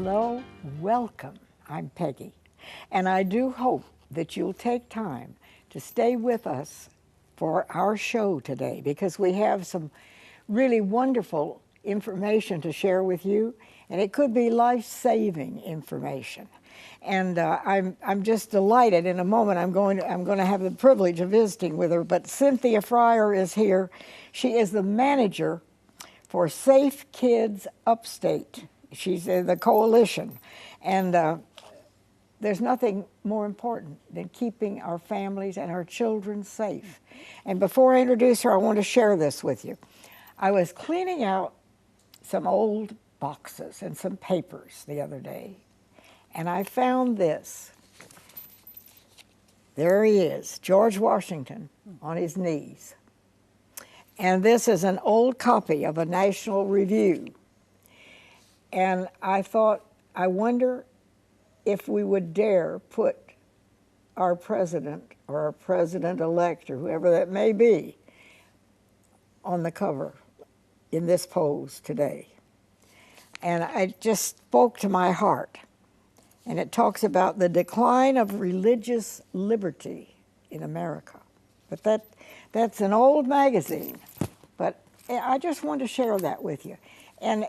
Hello, welcome. I'm Peggy, and I do hope that you'll take time to stay with us for our show today because we have some really wonderful information to share with you, and it could be life-saving information. And I'm just delighted. In a moment, I'm going to have the privilege of visiting with her. But Cynthia Fryer is here. She is the manager for Safe Kids Upstate. She's in the coalition, and there's nothing more important than keeping our families and our children safe. And before I introduce her, I want to share this with you. I was cleaning out some old boxes and some papers the other day, and I found this. There he is, George Washington, on his knees. And this is an old copy of a National Review. And I thought, I wonder if we would dare put our president or our president-elect or whoever that may be on the cover in this pose today. And it just spoke to my heart. And it talks about the decline of religious liberty in America. But that's an old magazine. But I just wanted to share that with you. And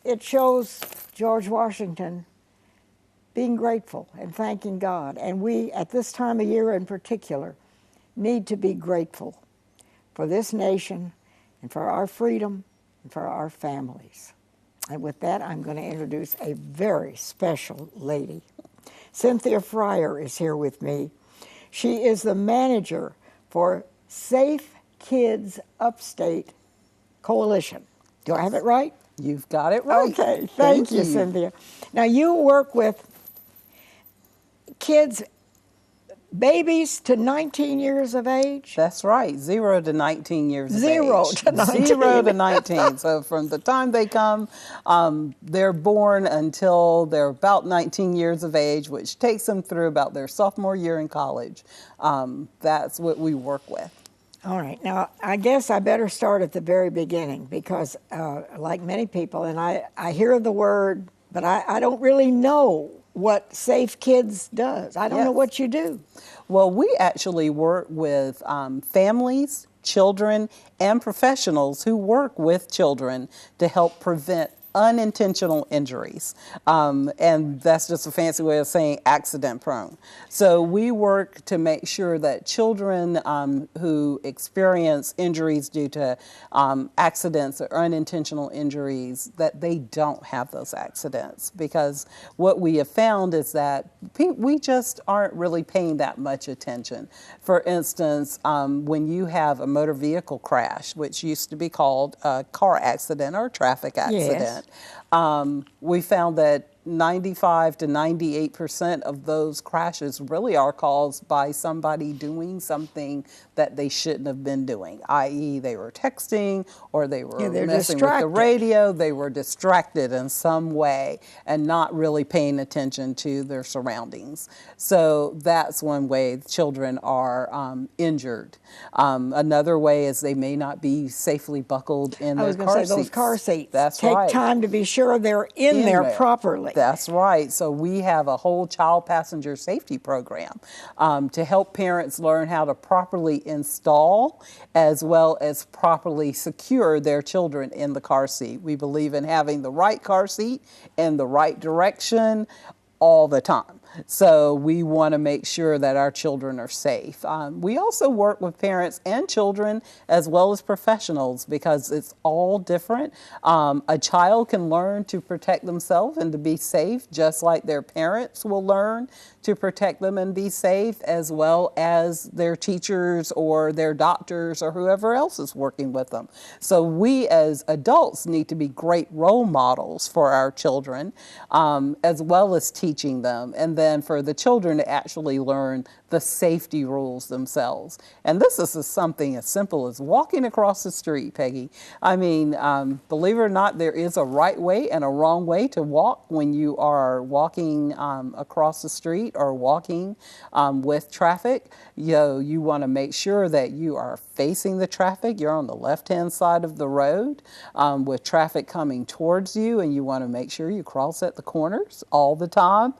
it shows George Washington being grateful and thanking God. And we, at this time of year in particular, need to be grateful for this nation and for our freedom and for our families. And with that, I'm going to introduce a very special lady. Cynthia Fryer is here with me. She is the manager for Safe Kids Upstate Coalition. Do I have it right? You've got it right. Okay, thank you, Cynthia. Now, you work with kids, babies to 19 years of age? That's right, 0 to 19 years of age. 0 to 19. 0 to 19. So from the time they come, they're born until they're about 19 years of age, which takes them through about their sophomore year in college. That's what we work with. All right. Now, I guess I better start at the very beginning because, like many people, and I hear the word, but I don't really know what Safe Kids does. I don't know what you do. Well, we actually work with families, children, and professionals who work with children to help prevent unintentional injuries. And that's just a fancy way of saying accident prone. So we work to make sure that children who experience injuries due to accidents or unintentional injuries, that they don't have those accidents. Because what we have found is that we just aren't really paying that much attention. For instance, when you have a motor vehicle crash, which used to be called a car accident or a traffic accident, Yes. We found that 95 to 98% of those crashes really are caused by somebody doing something that they shouldn't have been doing, i.e. they were texting or they were messing with the radio, they were distracted in some way and not really paying attention to their surroundings. So that's one way children are injured. Another way is they may not be safely buckled in their car seats. I was going to say those car seats. That's right. Take time to be sure they're in there properly. That's right. So we have a whole child passenger safety program to help parents learn how to properly install as well as properly secure their children in the car seat. We believe in having the right car seat in the right direction all the time. So we want to make sure that our children are safe. We also work with parents and children as well as professionals because it's all different. A child can learn to protect themselves and to be safe just like their parents will learn to protect them and be safe, as well as their teachers or their doctors or whoever else is working with them. So we as adults need to be great role models for our children, as well as teaching them. And then for the children to actually learn the safety rules themselves. And this is something as simple as walking across the street, Peggy. I mean, believe it or not, there is a right way and a wrong way to walk when you are walking across the street or walking with traffic. You want to make sure that you are facing the traffic. You're on the left-hand side of the road with traffic coming towards you, and you want to make sure you cross at the corners all the time,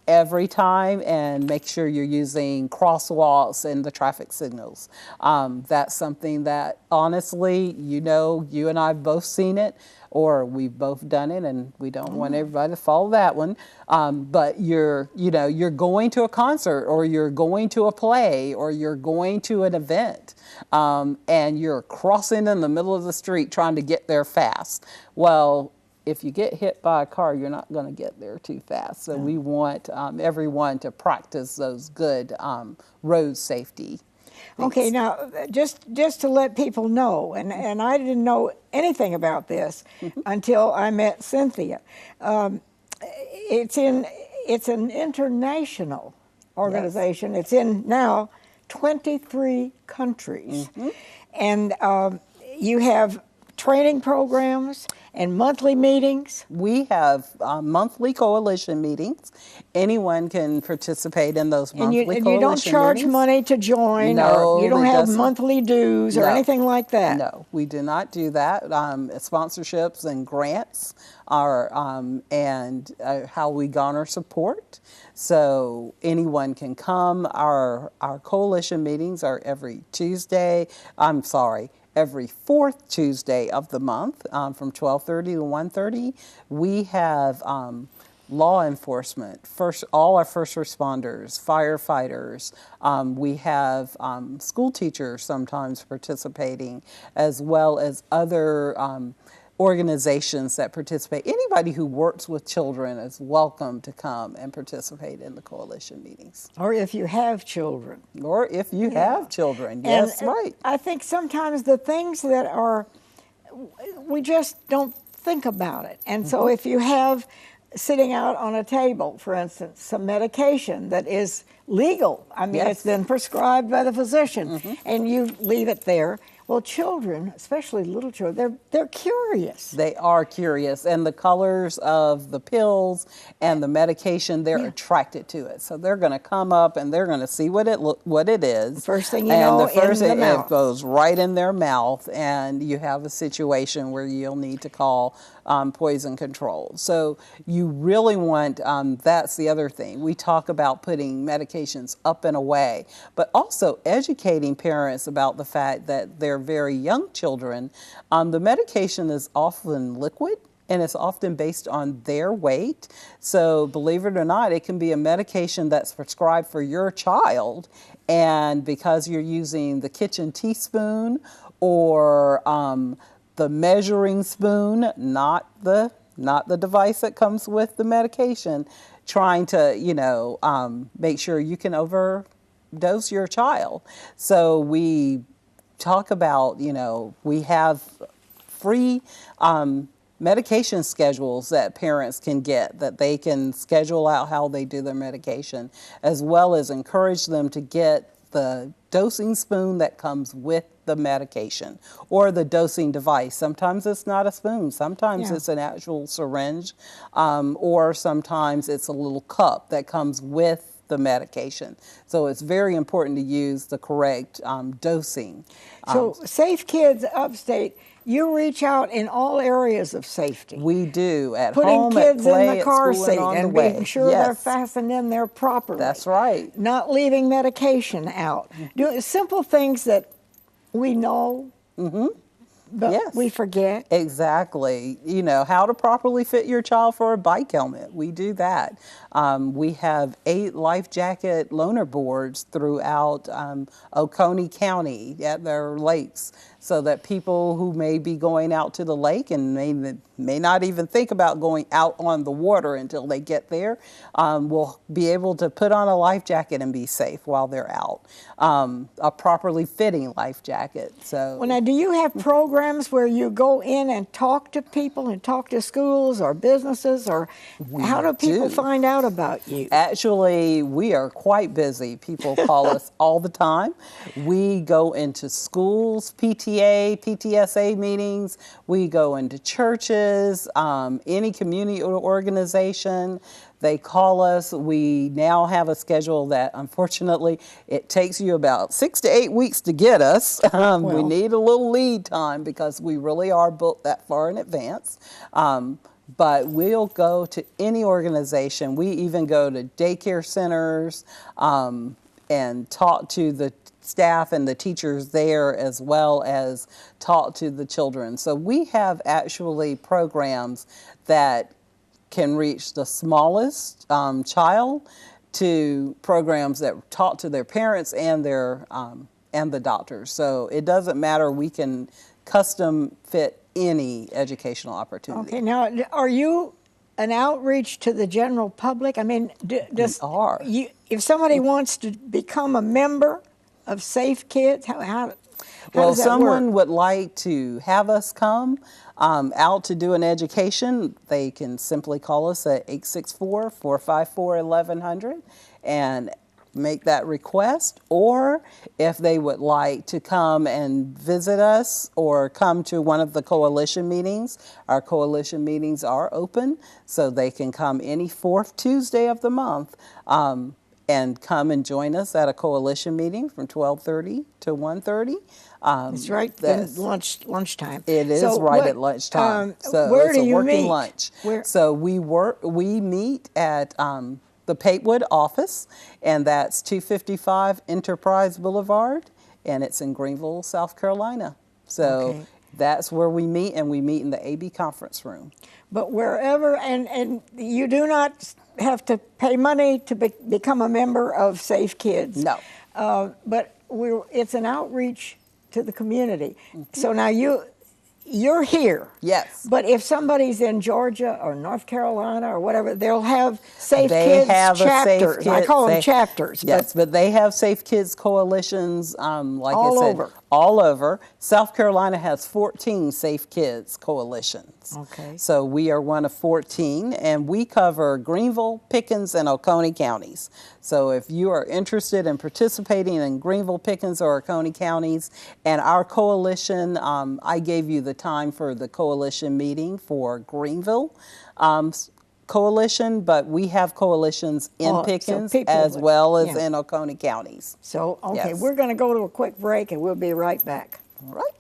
every time, and make sure you're using crosswalks and the traffic signals. That's something that, honestly, you and I have both seen it, or we've both done it, and we don't want everybody to follow that one. But you're going to a concert, or you're going to a play, or you're going to an event, and you're crossing in the middle of the street trying to get there fast. Well, if you get hit by a car, you're not going to get there too fast. So we want everyone to practice those good road safety. Okay, now just to let people know, and I didn't know anything about this until I met Cynthia. It's an international organization. Yes. It's in now 23 countries, and you have training programs and monthly meetings. We have monthly coalition meetings. Anyone can participate in those monthly coalition meetings. And you don't charge money to join, or you don't have monthly dues or anything like that? No, we do not do that. Sponsorships and grants are how we garner support. So anyone can come. Our coalition meetings are every fourth Tuesday of the month from 12:30 to 1:30. We have law enforcement, all our first responders, firefighters. We have school teachers sometimes participating, as well as other organizations that participate. Anybody who works with children is welcome to come and participate in the coalition meetings. Or if you have children. Or if you have children, yes, right. I think sometimes the things that we just don't think about it. And so if you have sitting out on a table, for instance, some medication that is legal, I mean, it's been prescribed by the physician, and you leave it there. Well, children, especially little children, they're curious. They are curious, and the colors of the pills and the medication, they're attracted to it. So they're going to come up and they're going to see what it is. The first thing you know, in the mouth. It goes right in their mouth, and you have a situation where you'll need to call poison control. So you really want, that's the other thing. We talk about putting medications up and away, but also educating parents about the fact that they're very young children. The medication is often liquid, and it's often based on their weight. So believe it or not, it can be a medication that's prescribed for your child, and because you're using the kitchen teaspoon or the measuring spoon, not the device that comes with the medication, trying to make sure you can overdose your child. So we talk about, we have free medication schedules that parents can get, that they can schedule out how they do their medication, as well as encourage them to get the dosing spoon that comes with the medication, or the dosing device. Sometimes it's not a spoon, sometimes it's an actual syringe, or sometimes it's a little cup that comes with the medication. So it's very important to use the correct dosing. So Safe Kids Upstate, you reach out in all areas of safety. We do, at Putting home, kids at play, in the car at school, seat and and making sure they're fastened in there properly. That's right. Not leaving medication out. Doing simple things that we know, but we forget. Exactly. How to properly fit your child for a bike helmet. We do that. We have 8 life jacket loaner boards throughout Oconee County at their lakes, so that people who may be going out to the lake and may not even think about going out on the water until they get there, will be able to put on a life jacket and be safe while they're out. A properly fitting life jacket. So, well, now, do you have programs where you go in and talk to people and talk to schools or businesses, or how do people find out about you? Actually, we are quite busy. People call us all the time. We go into schools, PT PTA, PTSA meetings. We go into churches, any community organization. They call us. We now have a schedule that, unfortunately, it takes you about 6 to 8 weeks to get us. We need a little lead time because we really are booked that far in advance. But we'll go to any organization. We even go to daycare centers and talk to the staff and the teachers there, as well as talk to the children. So we have actually programs that can reach the smallest child, to programs that talk to their parents and their and the doctors. So it doesn't matter. We can custom fit any educational opportunity. Okay, now are you an outreach to the general public? I mean, if somebody wants to become a member of Safe Kids, how does that someone work? would like to have us come out to do an education, they can simply call us at 864-454-1100 and make that request. Or if they would like to come and visit us or come to one of the coalition meetings, our coalition meetings are open, so they can come any fourth Tuesday of the month and come and join us at a coalition meeting from 12:30 to 1:30. It's right then lunchtime. It is at lunchtime. So where it's do a you working meet? lunch. Where? So we meet at the Patewood office, and that's 255 Enterprise Boulevard, and it's in Greenville, South Carolina. So that's where we meet, and we meet in the AB conference room. But wherever, and you do not have to pay money to become a member of Safe Kids. No. But it's an outreach to the community. So now you're here. Yes. But if somebody's in Georgia or North Carolina or whatever, they'll have Safe They Kids have a chapters. Safe Kids. I call them chapters. Yes, but they have Safe Kids coalitions, like I said, over. all over. South Carolina has 14 Safe Kids coalitions. Okay. So we are one of 14, and we cover Greenville, Pickens, and Oconee counties. So if you are interested in participating in Greenville, Pickens, or Oconee counties, and our coalition, I gave you the time for the coalition meeting for Greenville coalition, but we have coalitions in Pickens as well as in Oconee counties. So, we're going to go to a quick break, and we'll be right back. All right.